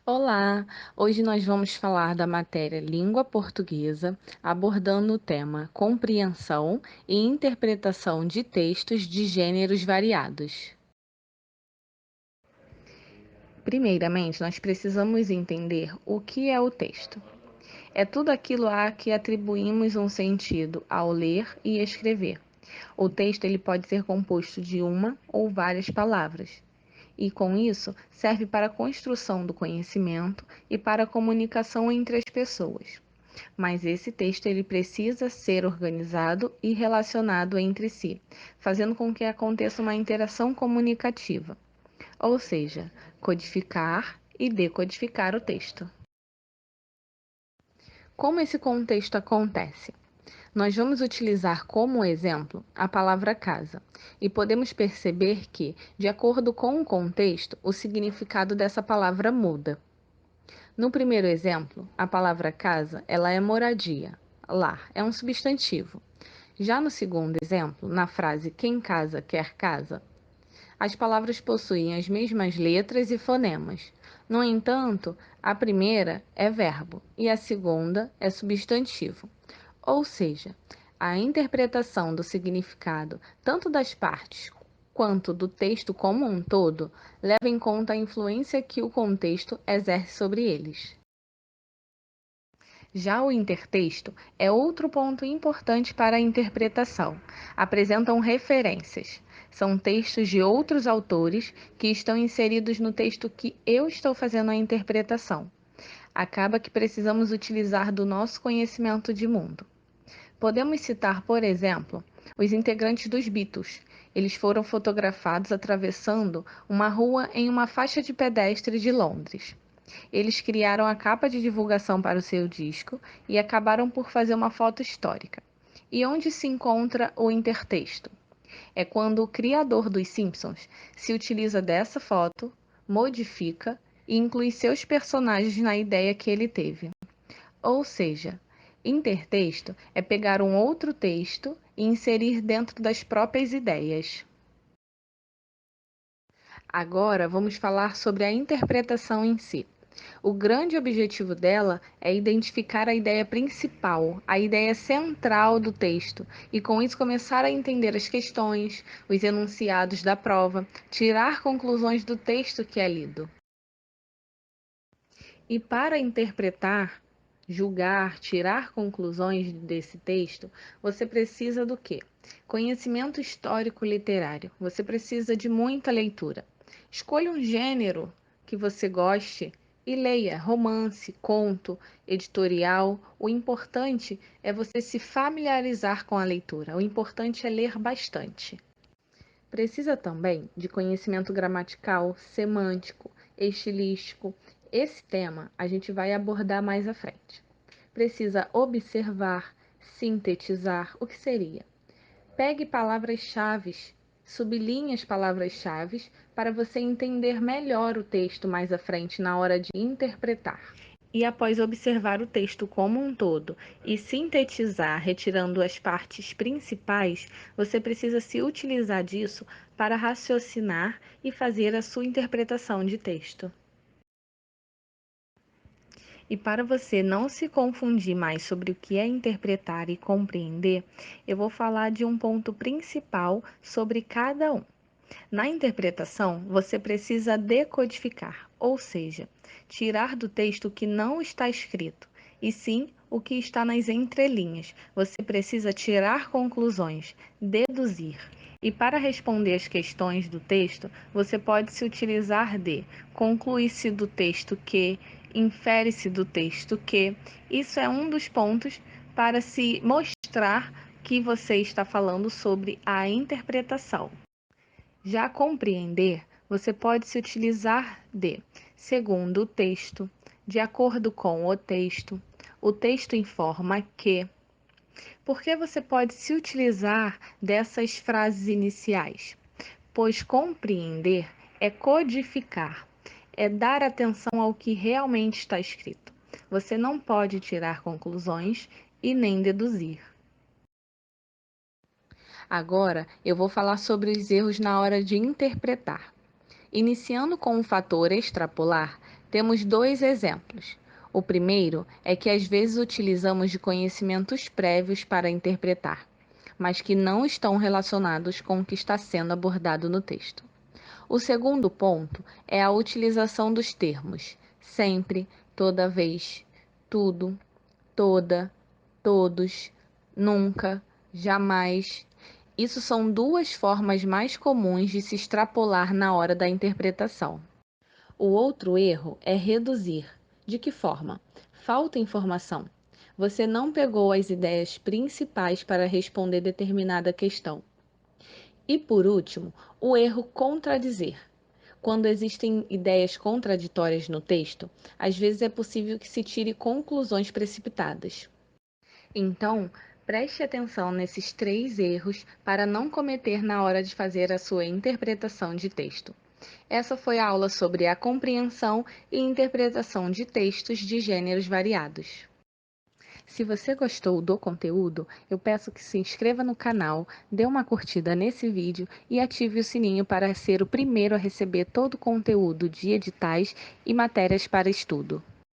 Olá! Hoje nós vamos falar da matéria Língua Portuguesa, abordando o tema compreensão e interpretação de textos de gêneros variados. Primeiramente, nós precisamos entender o que é o texto. É tudo aquilo a que atribuímos um sentido ao ler e escrever. O texto ele pode ser composto de uma ou várias palavras. E com isso serve para a construção do conhecimento e para a comunicação entre as pessoas. Mas esse texto ele precisa ser organizado e relacionado entre si, fazendo com que aconteça uma interação comunicativa, ou seja, codificar e decodificar o texto. Como esse contexto acontece? Nós vamos utilizar como exemplo a palavra casa e podemos perceber que, de acordo com o contexto, o significado dessa palavra muda. No primeiro exemplo, a palavra casa, ela é moradia, lar, é um substantivo. Já no segundo exemplo, na frase quem casa quer casa, as palavras possuem as mesmas letras e fonemas. No entanto, a primeira é verbo e a segunda é substantivo. Ou seja, a interpretação do significado tanto das partes quanto do texto como um todo leva em conta a influência que o contexto exerce sobre eles. Já o intertexto é outro ponto importante para a interpretação. Apresentam referências. São textos de outros autores que estão inseridos no texto que eu estou fazendo a interpretação. Acaba que precisamos utilizar do nosso conhecimento de mundo. Podemos citar, por exemplo, os integrantes dos Beatles. Eles foram fotografados atravessando uma rua em uma faixa de pedestre de Londres. Eles criaram a capa de divulgação para o seu disco e acabaram por fazer uma foto histórica. E onde se encontra o intertexto? É quando o criador dos Simpsons se utiliza dessa foto, modifica e inclui seus personagens na ideia que ele teve. Ou seja, intertexto é pegar um outro texto e inserir dentro das próprias ideias. Agora vamos falar sobre a interpretação em si. O grande objetivo dela é identificar a ideia principal, a ideia central do texto, e com isso começar a entender as questões, os enunciados da prova, tirar conclusões do texto que é lido. E para interpretar, julgar, tirar conclusões desse texto, você precisa do quê? Conhecimento histórico literário. Você precisa de muita leitura. Escolha um gênero que você goste e leia romance, conto, editorial. O importante é você se familiarizar com a leitura. O importante é ler bastante. Precisa também de conhecimento gramatical, semântico, estilístico. Esse tema a gente vai abordar mais à frente. Precisa observar, sintetizar. O que seria? Pegue palavras-chave, sublinhe as palavras-chave para você entender melhor o texto mais à frente na hora de interpretar. E após observar o texto como um todo e sintetizar, retirando as partes principais, você precisa se utilizar disso para raciocinar e fazer a sua interpretação de texto. E para você não se confundir mais sobre o que é interpretar e compreender, eu vou falar de um ponto principal sobre cada um. Na interpretação, você precisa decodificar, ou seja, tirar do texto o que não está escrito, e sim o que está nas entrelinhas. Você precisa tirar conclusões, deduzir. E para responder as questões do texto, você pode se utilizar de conclui-se do texto que, infere-se do texto que. Isso é um dos pontos para se mostrar que você está falando sobre a interpretação. Já compreender, você pode se utilizar de segundo o texto, de acordo com o texto informa que. Porque você pode se utilizar dessas frases iniciais? Pois compreender é codificar, é dar atenção ao que realmente está escrito. Você não pode tirar conclusões e nem deduzir. Agora eu vou falar sobre os erros na hora de interpretar. Iniciando com o fator extrapolar, Temos dois exemplos. O primeiro é que às vezes utilizamos de conhecimentos prévios para interpretar, mas que não estão relacionados com o que está sendo abordado no texto. O segundo ponto é a utilização dos termos sempre, toda vez, tudo, toda, todos, nunca, jamais. Isso são duas formas mais comuns de se extrapolar na hora da interpretação. O outro erro é reduzir. De que forma? Falta informação. Você não pegou as ideias principais para responder determinada questão. E por último, o erro contradizer. Quando existem ideias contraditórias no texto, às vezes é possível que se tire conclusões precipitadas. Então, preste atenção nesses três erros para não cometer na hora de fazer a sua interpretação de texto. Essa foi a aula sobre a compreensão e interpretação de textos de gêneros variados. Se você gostou do conteúdo, eu peço que se inscreva no canal, dê uma curtida nesse vídeo e ative o sininho para ser o primeiro a receber todo o conteúdo de editais e matérias para estudo.